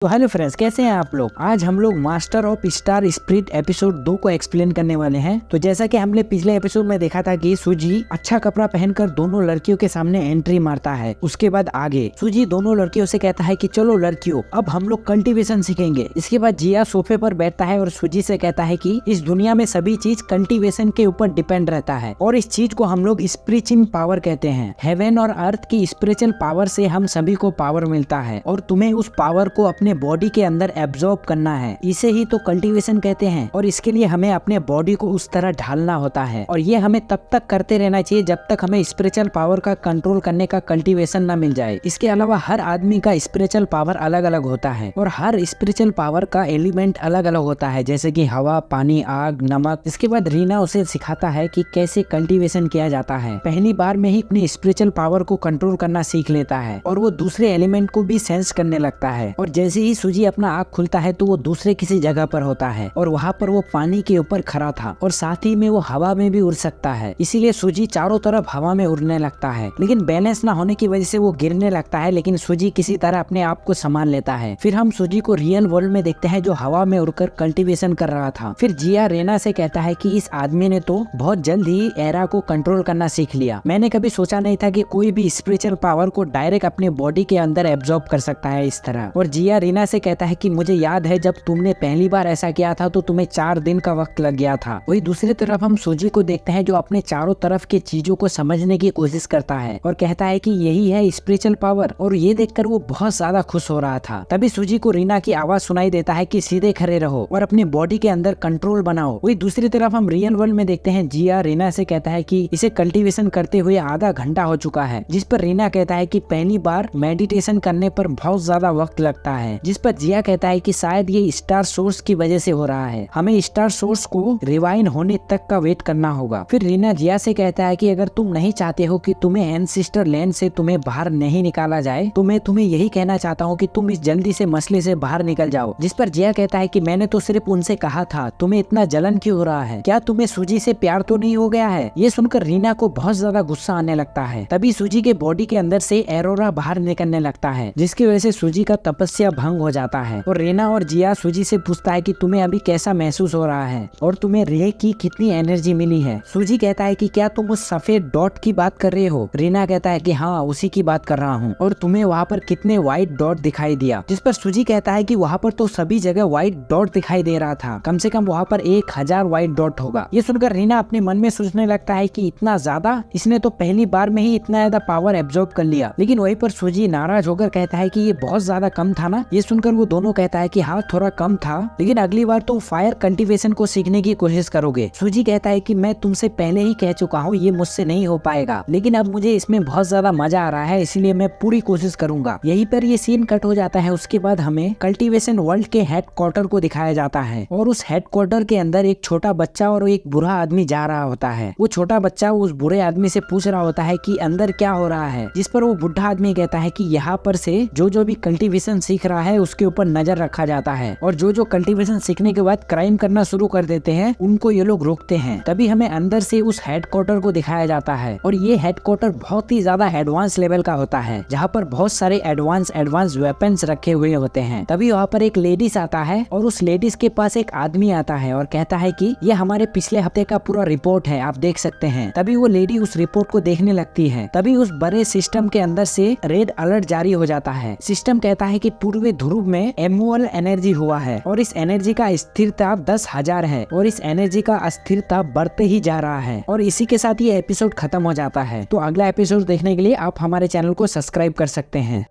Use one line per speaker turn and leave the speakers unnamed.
तो hello friends, कैसे हैं आप लोग। आज हम लोग master of star spirit episode 2 को एक्सप्लेन करने वाले हैं। तो जैसा कि हमने पिछले एपिसोड में देखा था कि सूजी अच्छा कपड़ा पहनकर दोनों लड़कियों के सामने एंट्री मारता है। उसके बाद आगे सूजी दोनों लड़कियों से कहता है कि चलो लड़कियों, अब हम लोग कल्टीवेशन सीखेंगे। इसके बाद जिया सोफे पर बैठता है और सूजी से कहता है कि इस दुनिया में सभी चीज कल्टीवेशन के ऊपर डिपेंड रहता है और इस चीज को हम लोग स्पिरिचुअल पावर कहते हैं। हेवन और अर्थ की स्पिरिचुअल पावर से हम सभी को पावर मिलता है और तुम्हें उस पावर को अपने बॉडी के अंदर एब्जॉर्ब करना है। इसे ही तो कल्टीवेशन कहते हैं और इसके लिए हमें अपने बॉडी को उस तरह ढालना होता है और ये हमें तब तक करते रहना चाहिए जब तक हमें स्पिरिचुअल पावर का कंट्रोल करने का कल्टीवेशन न मिल जाए। इसके अलावा हर आदमी का स्पिरिचुअल पावर अलग अलग होता है और हर स्पिरिचुअल पावर का एलिमेंट अलग अलग होता है, जैसे कि हवा, पानी, आग, नमक। इसके बाद रीना उसे सिखाता है कि कैसे कल्टीवेशन किया जाता है। पहली बार में ही अपनी स्पिरिचुअल पावर को कंट्रोल करना सीख लेता है और वो दूसरे एलिमेंट को भी सेंस करने लगता है और जैसे ही सूजी अपना आँख खुलता है तो वो दूसरे किसी जगह पर होता है और वहाँ पर वो पानी के ऊपर खड़ा था और साथ ही में वो हवा में भी उड़ सकता है। इसीलिए सूजी चारों तरफ हवा में उड़ने लगता है, लेकिन बैलेंस ना होने की वजह से वो गिरने लगता है, लेकिन सूजी किसी तरह अपने आप को संभाल लेता है। फिर हम सूजी को रियल वर्ल्ड में देखते हैं जो हवा में उड़कर कल्टीवेशन कर रहा था। फिर जिया रेना से कहता है कि इस आदमी ने तो बहुत जल्द ही एरा को कंट्रोल करना सीख लिया। मैंने कभी सोचा नहीं था कि कोई भी स्पिरिचुअल पावर को डायरेक्ट अपने बॉडी के अंदर एब्जॉर्ब कर सकता है इस तरह। और जिया रीना से कहता है कि मुझे याद है जब तुमने पहली बार ऐसा किया था तो तुम्हें 4 दिन का वक्त लग गया था। वही दूसरी तरफ हम सूजी को देखते हैं जो अपने चारों तरफ के चीजों को समझने की कोशिश करता है और कहता है कि यही है स्पिरिचुअल पावर और ये देखकर वो बहुत ज्यादा खुश हो रहा था। तभी सूजी को रीना की आवाज सुनाई देता है कि सीधे खड़े रहो और अपने बॉडी के अंदर कंट्रोल बनाओ। वही दूसरी तरफ हम रियल वर्ल्ड में देखते हैं जिया रीना से कहता है कि इसे कल्टीवेशन करते हुए आधा घंटा हो चुका है, जिस पर रीना कहता है कि पहली बार मेडिटेशन करने पर बहुत ज्यादा वक्त लगता है, जिस पर जिया कहता है कि शायद ये स्टार सोर्स की वजह से हो रहा है, हमें स्टार सोर्स को रिवाइन होने तक का वेट करना होगा। फिर रीना जिया से कहता है कि अगर तुम नहीं चाहते हो कि तुम्हें एंसेस्टर लैंड से तुम्हें बाहर नहीं निकाला जाए तो मैं तुम्हें यही कहना चाहता हूँ कि तुम इस जल्दी से मसले से बाहर निकल जाओ। जिस पर जिया कहता है कि मैंने तो सिर्फ उनसे कहा था, तुम्हें इतना जलन क्यों हो रहा है, क्या तुम्हें सूजी से प्यार तो नहीं हो गया है। ये सुनकर रीना को बहुत ज्यादा गुस्सा आने लगता है। तभी सूजी के बॉडी के अंदर से एरोरा बाहर निकलने लगता है, जिसकी वजह से सूजी का तपस्या भंग हो जाता है और रीना और जिया सूजी से पूछता है कि तुम्हें अभी कैसा महसूस हो रहा है और तुम्हें रे की कितनी एनर्जी मिली है। सूजी कहता है कि क्या तुम उस सफेद डॉट की बात कर रहे हो। रीना कहता है कि हाँ, उसी की बात कर रहा हूँ। और तुम्हें वहाँ पर कितने व्हाइट डॉट दिखाई दिया। जिस पर सूजी कहता है कि वहाँ पर तो सभी जगह व्हाइट डॉट दिखाई दे रहा था, कम से कम वहाँ पर 1000 व्हाइट डॉट होगा। ये सुनकर रीना अपने मन में सोचने लगता है कि इतना ज्यादा, इसने तो पहली बार में ही इतना ज्यादा पावर एब्जॉर्ब कर लिया। लेकिन वहीं पर सूजी नाराज होकर कहता है कि ये बहुत ज्यादा कम था ना। ये सुनकर वो दोनों कहता है कि हाँ, थोड़ा कम था, लेकिन अगली बार तुम फायर कल्टीवेशन को सीखने की कोशिश करोगे। सूजी कहता है कि मैं तुमसे पहले ही कह चुका हूँ ये मुझसे नहीं हो पाएगा, लेकिन अब मुझे इसमें बहुत ज्यादा मजा आ रहा है, इसलिए मैं पूरी कोशिश करूंगा। यहीं पर ये सीन कट हो जाता है। उसके बाद हमें कल्टीवेशन वर्ल्ड के हेडक्वार्टर को दिखाया जाता है और उस हेडक्वार्टर के अंदर एक छोटा बच्चा और एक बुरा आदमी जा रहा होता है। वो छोटा बच्चा उस बुरे आदमी से पूछ रहा होता है कि अंदर क्या हो रहा है, जिस पर वो बुढ़ा आदमी कहता है कि यहाँ पर से जो भी कल्टीवेशन सीख रहा है उसके ऊपर नजर रखा जाता है और जो कल्टीवेशन सीखने के बाद क्राइम करना शुरू कर देते हैं उनको ये लोग रोकते हैं। तभी हमें अंदर से उस हेडक्वार्टर को दिखाया जाता है और ये हेडक्वार्टर बहुत ही ज्यादा एडवांस लेवल का होता है, जहाँ पर बहुत सारे एडवांस वेपन्स रखे हुए होते हैं। तभी वहाँ पर एक लेडीज आता है और उस लेडीज के पास एक आदमी आता है और कहता है कि ये हमारे पिछले हफ्ते का पूरा रिपोर्ट है, आप देख सकते हैं। तभी वो लेडी उस रिपोर्ट को देखने लगती है। तभी उस बड़े सिस्टम के अंदर से रेड अलर्ट जारी हो जाता है। सिस्टम कहता है कि पूर्वी ध्रुव में एमुअल एनर्जी हुआ है और इस एनर्जी का स्थिरता 10,000 है और इस एनर्जी का अस्थिरता बढ़ते ही जा रहा है। और इसी के साथ ये एपिसोड खत्म हो जाता है। तो अगला एपिसोड देखने के लिए आप हमारे चैनल को सब्सक्राइब कर सकते हैं।